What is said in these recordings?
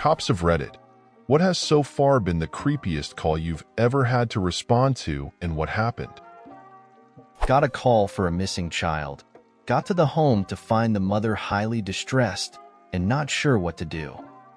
Cops of Reddit, what has so far been the creepiest call you've ever had to respond to, and what happened? Got a call for a missing child. Got to the home to find the mother highly distressed and not sure what to do.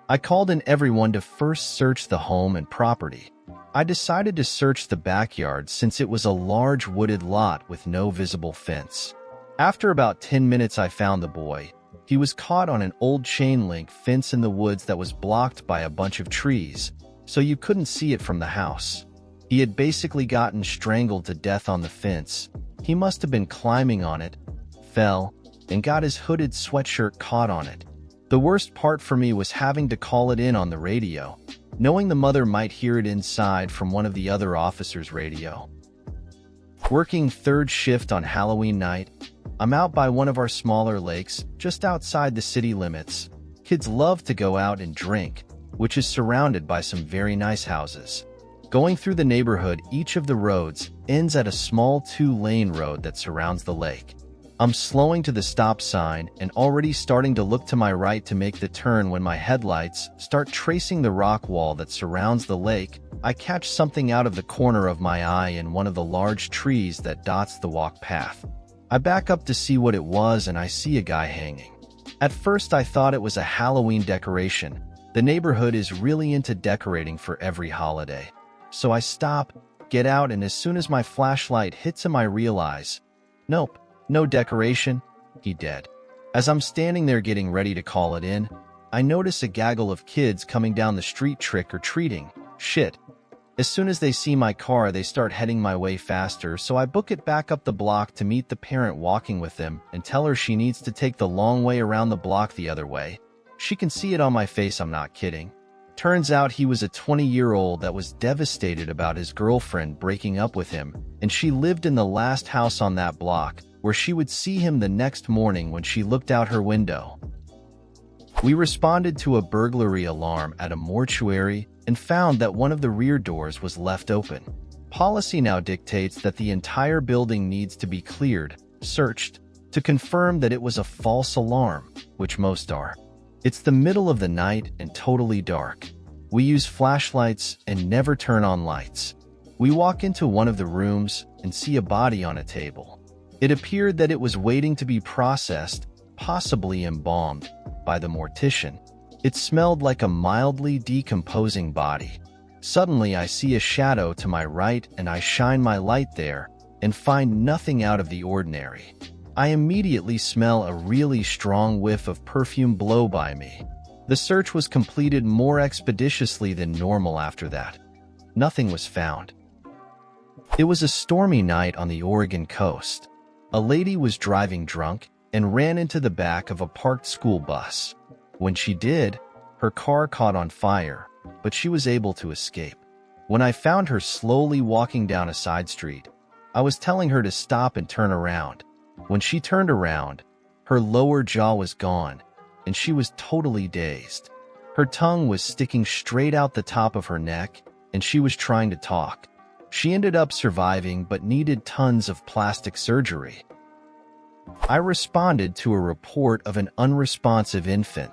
I called in everyone to first search the home and property. I decided to search the backyard since it was a large wooded lot with no visible fence. After about 10 minutes, I found the boy. He was caught on an old chain-link fence in the woods that was blocked by a bunch of trees, so you couldn't see it from the house. He had basically gotten strangled to death on the fence. He must have been climbing on it, fell, and got his hooded sweatshirt caught on it. The worst part for me was having to call it in on the radio, knowing the mother might hear it inside from one of the other officers' radio. Working third shift on Halloween night, I'm out by one of our smaller lakes, just outside the city limits. Kids love to go out and drink, which is surrounded by some very nice houses. Going through the neighborhood, each of the roads ends at a small 2-lane road that surrounds the lake. I'm slowing to the stop sign and already starting to look to my right to make the turn when my headlights start tracing the rock wall that surrounds the lake. I catch something out of the corner of my eye in one of the large trees that dots the walk path. I back up to see what it was and I see a guy hanging. At first I thought it was a Halloween decoration. The neighborhood is really into decorating for every holiday. So I stop, get out, and as soon as my flashlight hits him I realize, nope, no decoration, he dead. As I'm standing there getting ready to call it in, I notice a gaggle of kids coming down the street trick-or-treating. Shit. As soon as they see my car, they start heading my way faster, so I book it back up the block to meet the parent walking with them and tell her she needs to take the long way around the block the other way. She can see it on my face, I'm not kidding. Turns out he was a 20-year-old that was devastated about his girlfriend breaking up with him, and she lived in the last house on that block, where she would see him the next morning when she looked out her window. We responded to a burglary alarm at a mortuary and found that one of the rear doors was left open. Policy now dictates that the entire building needs to be cleared, searched, to confirm that it was a false alarm, which most are. It's the middle of the night and totally dark. We use flashlights and never turn on lights. We walk into one of the rooms and see a body on a table. It appeared that it was waiting to be processed, possibly embalmed, by the mortician. It smelled like a mildly decomposing body. Suddenly I see a shadow to my right and I shine my light there and find nothing out of the ordinary. I immediately smell a really strong whiff of perfume blow by me. The search was completed more expeditiously than normal after that. Nothing was found. It was a stormy night on the Oregon coast. A lady was driving drunk and ran into the back of a parked school bus. When she did, her car caught on fire, but she was able to escape. When I found her slowly walking down a side street, I was telling her to stop and turn around. When she turned around, her lower jaw was gone, and she was totally dazed. Her tongue was sticking straight out the top of her neck, and she was trying to talk. She ended up surviving but needed tons of plastic surgery. I responded to a report of an unresponsive infant.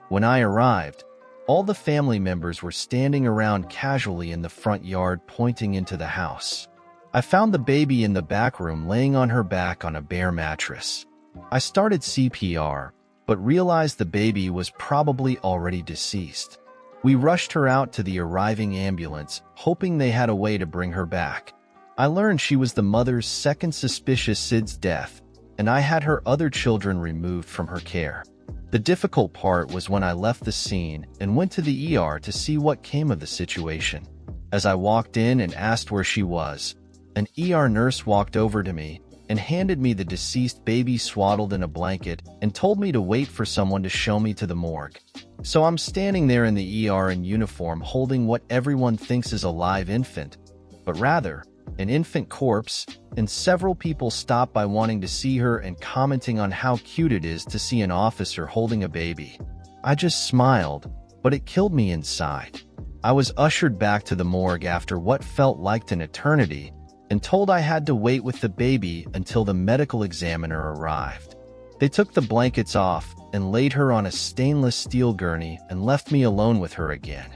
When I arrived, all the family members were standing around casually in the front yard pointing into the house. I found the baby in the back room laying on her back on a bare mattress. I started CPR, but realized the baby was probably already deceased. We rushed her out to the arriving ambulance, hoping they had a way to bring her back. I learned she was the mother's second suspicious SIDS death, and I had her other children removed from her care. The difficult part was when I left the scene and went to the ER to see what came of the situation. As I walked in and asked where she was, an ER nurse walked over to me and handed me the deceased baby swaddled in a blanket and told me to wait for someone to show me to the morgue. So I'm standing there in the ER in uniform holding what everyone thinks is a live infant, but rather an infant corpse, and several people stop by wanting to see her and commenting on how cute it is to see an officer holding a baby. I just smiled, but it killed me inside. I was ushered back to the morgue after what felt like an eternity and told I had to wait with the baby until the medical examiner arrived. They took the blankets off and laid her on a stainless steel gurney and left me alone with her again.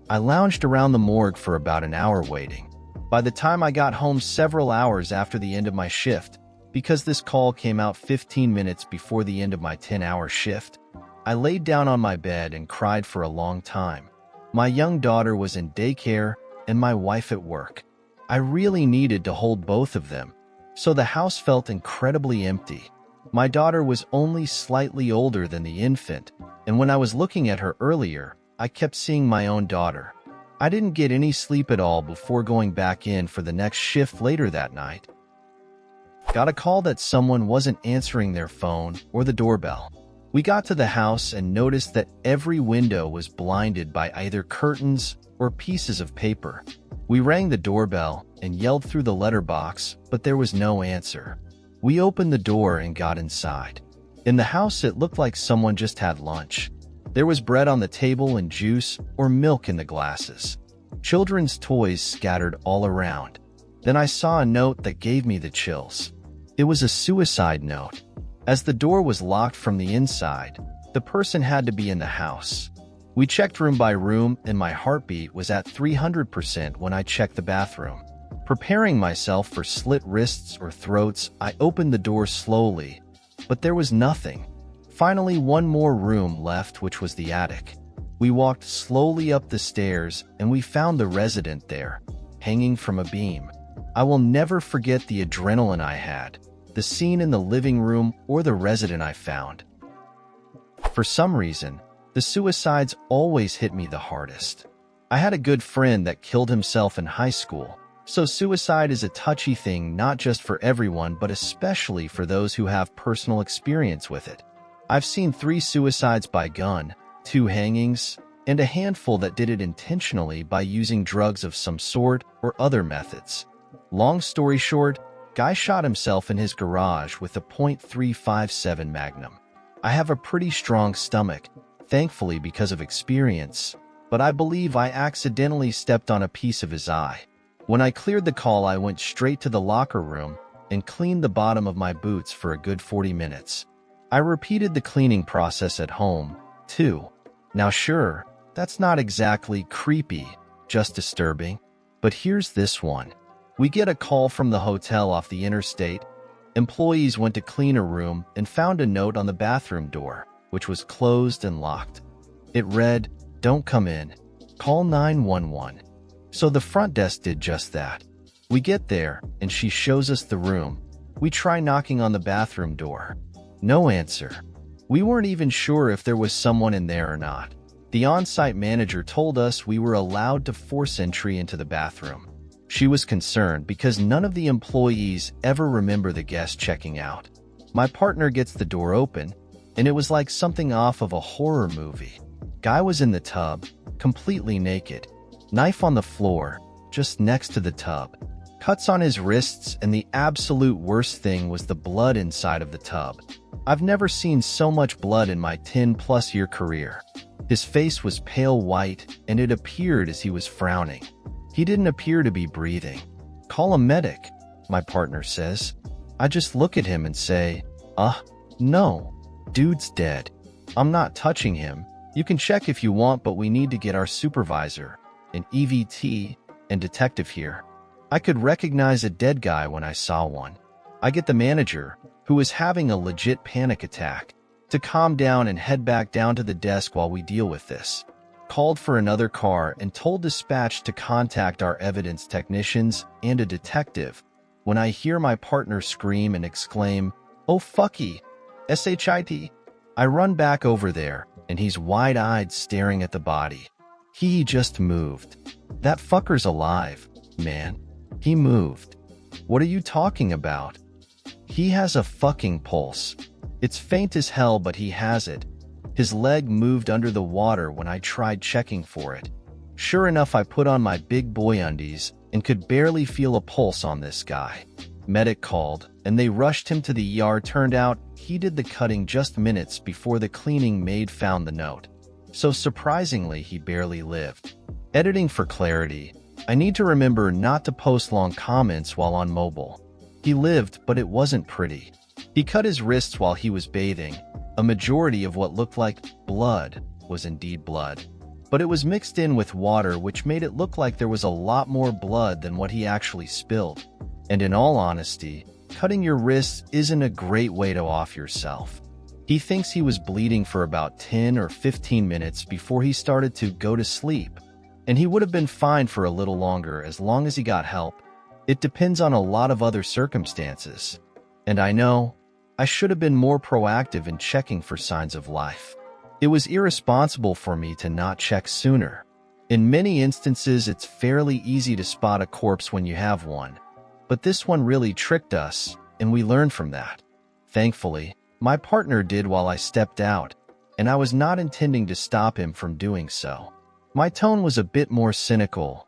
I lounged around the morgue for about an hour waiting. By the time I got home several hours after the end of my shift, because this call came out 15 minutes before the end of my 10-hour shift, I laid down on my bed and cried for a long time. My young daughter was in daycare and my wife at work. I really needed to hold both of them, so the house felt incredibly empty. My daughter was only slightly older than the infant, and when I was looking at her earlier, I kept seeing my own daughter. I didn't get any sleep at all before going back in for the next shift later that night. Got a call that someone wasn't answering their phone or the doorbell. We got to the house and noticed that every window was blinded by either curtains or pieces of paper. We rang the doorbell and yelled through the letterbox, but there was no answer. We opened the door and got inside. In the house, it looked like someone just had lunch. There was bread on the table and juice or milk in the glasses. Children's toys scattered all around. Then I saw a note that gave me the chills. It was a suicide note. As the door was locked from the inside, the person had to be in the house. We checked room by room, and my heartbeat was at 300% when I checked the bathroom. Preparing myself for slit wrists or throats, I opened the door slowly, but there was nothing. Finally, one more room left, which was the attic. We walked slowly up the stairs, and we found the resident there, hanging from a beam. I will never forget the adrenaline I had, the scene in the living room, or the resident I found. For some reason, the suicides always hit me the hardest. I had a good friend that killed himself in high school, so suicide is a touchy thing not just for everyone but especially for those who have personal experience with it. I've seen 3 suicides by gun, 2 hangings, and a handful that did it intentionally by using drugs of some sort or other methods. Long story short, guy shot himself in his garage with a .357 Magnum. I have a pretty strong stomach, thankfully because of experience, but I believe I accidentally stepped on a piece of his eye. When I cleared the call, I went straight to the locker room and cleaned the bottom of my boots for a good 40 minutes. I repeated the cleaning process at home, too. Now sure, that's not exactly creepy, just disturbing, but here's this one. We get a call from the hotel off the interstate. Employees went to clean a room and found a note on the bathroom door, which was closed and locked. It read, "Don't come in. Call 911. So the front desk did just that. We get there, and she shows us the room. We try knocking on the bathroom door. No answer. We weren't even sure if there was someone in there or not. The on-site manager told us we were allowed to force entry into the bathroom. She was concerned because none of the employees ever remember the guest checking out. My partner gets the door open, and it was like something off of a horror movie. Guy was in the tub, completely naked. Knife on the floor, just next to the tub. Cuts on his wrists, and the absolute worst thing was the blood inside of the tub. I've never seen so much blood in my 10-plus year career. His face was pale white, and it appeared as he was frowning. He didn't appear to be breathing. Call a medic, my partner says. I just look at him and say, no, dude's dead. I'm not touching him. You can check if you want, but we need to get our supervisor, an EVT, and detective here. I could recognize a dead guy when I saw one. I get the manager, who was having a legit panic attack, to calm down and head back down to the desk while we deal with this. Called for another car and told dispatch to contact our evidence technicians and a detective when I hear my partner scream and exclaim, "Oh fucky, SHIT. I run back over there, and he's wide-eyed staring at the body. He just moved. That fucker's alive, man. He moved. What are you talking about? He has a fucking pulse. It's faint as hell, but he has it. His leg moved under the water when I tried checking for it. Sure enough, I put on my big boy undies and could barely feel a pulse on this guy. Medic called, and they rushed him to the ER. Turned out he did the cutting just minutes before the cleaning maid found the note. So surprisingly, he barely lived. Editing for clarity, I need to remember not to post long comments while on mobile. He lived, but it wasn't pretty. He cut his wrists while he was bathing. A majority of what looked like blood was indeed blood, but it was mixed in with water, which made it look like there was a lot more blood than what he actually spilled. And in all honesty, cutting your wrists isn't a great way to off yourself. He thinks he was bleeding for about 10 or 15 minutes before he started to go to sleep, and he would have been fine for a little longer as long as he got help. It depends on a lot of other circumstances. And I know, I should have been more proactive in checking for signs of life. It was irresponsible for me to not check sooner. In many instances, it's fairly easy to spot a corpse when you have one, but this one really tricked us, and we learned from that. Thankfully, my partner did while I stepped out, and I was not intending to stop him from doing so. My tone was a bit more cynical.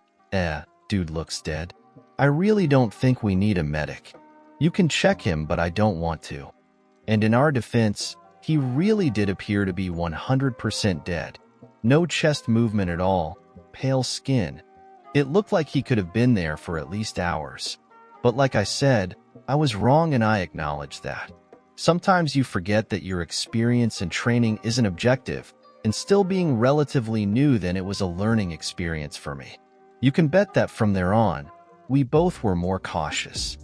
Dude looks dead. I really don't think we need a medic. You can check him, but I don't want to. And in our defense, he really did appear to be 100% dead. No chest movement at all, pale skin. It looked like he could have been there for at least hours. But like I said, I was wrong, and I acknowledge that. Sometimes you forget that your experience and training isn't objective, and still being relatively new, then it was a learning experience for me. You can bet that from there on, we both were more cautious.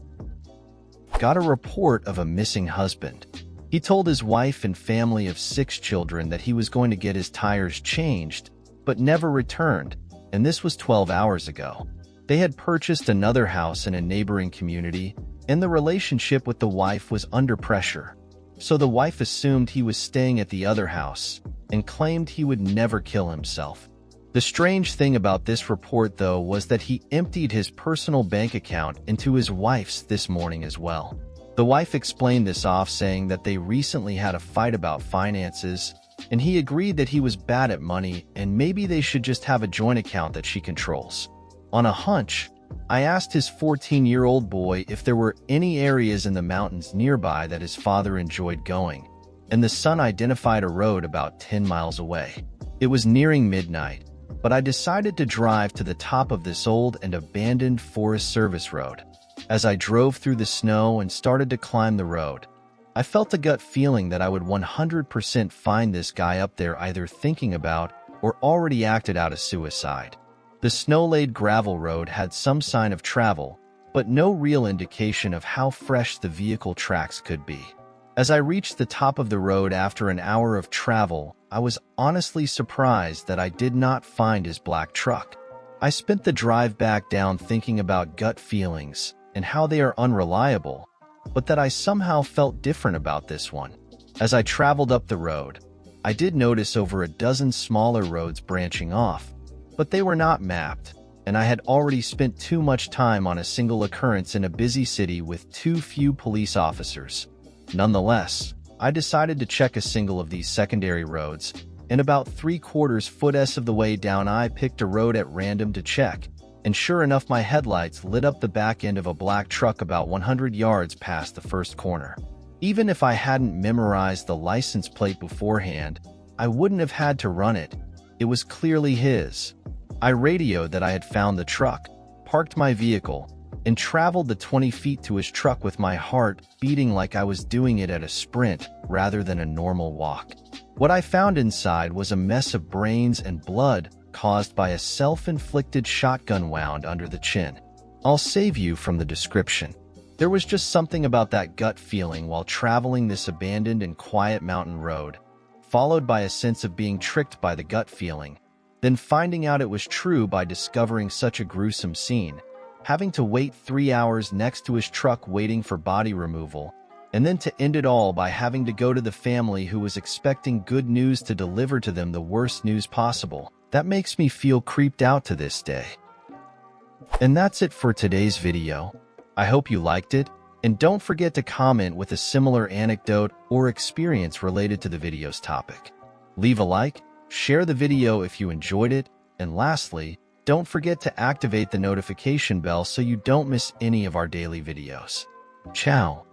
Got a report of a missing husband. He told his wife and family of 6 children that he was going to get his tires changed, but never returned, and this was 12 hours ago. They had purchased another house in a neighboring community, and the relationship with the wife was under pressure. So the wife assumed he was staying at the other house and claimed he would never kill himself. The strange thing about this report, though, was that he emptied his personal bank account into his wife's this morning as well. The wife explained this off, saying that they recently had a fight about finances, and he agreed that he was bad at money and maybe they should just have a joint account that she controls. On a hunch, I asked his 14-year-old boy if there were any areas in the mountains nearby that his father enjoyed going, and the son identified a road about 10 miles away. It was nearing midnight, but I decided to drive to the top of this old and abandoned Forest Service road. As I drove through the snow and started to climb the road, I felt a gut feeling that I would 100% find this guy up there either thinking about or already acted out a suicide. The snow-laid gravel road had some sign of travel, but no real indication of how fresh the vehicle tracks could be. As I reached the top of the road after an hour of travel, I was honestly surprised that I did not find his black truck. I spent the drive back down thinking about gut feelings and how they are unreliable, but that I somehow felt different about this one. As I traveled up the road, I did notice over a dozen smaller roads branching off, but they were not mapped, and I had already spent too much time on a single occurrence in a busy city with too few police officers. Nonetheless, I decided to check a single of these secondary roads, and about 3/4 foot of the way down I picked a road at random to check, and sure enough my headlights lit up the back end of a black truck about 100 yards past the first corner. Even if I hadn't memorized the license plate beforehand, I wouldn't have had to run it. It was clearly his. I radioed that I had found the truck, parked my vehicle, and traveled the 20 feet to his truck with my heart beating like I was doing it at a sprint rather than a normal walk. What I found inside was a mess of brains and blood caused by a self-inflicted shotgun wound under the chin. I'll save you from the description. There was just something about that gut feeling while traveling this abandoned and quiet mountain road, followed by a sense of being tricked by the gut feeling, then finding out it was true by discovering such a gruesome scene, having to wait 3 hours next to his truck waiting for body removal, and then to end it all by having to go to the family who was expecting good news to deliver to them the worst news possible. That makes me feel creeped out to this day. And that's it for today's video. I hope you liked it, and don't forget to comment with a similar anecdote or experience related to the video's topic. Leave a like, share the video if you enjoyed it, and lastly, don't forget to activate the notification bell so you don't miss any of our daily videos. Ciao!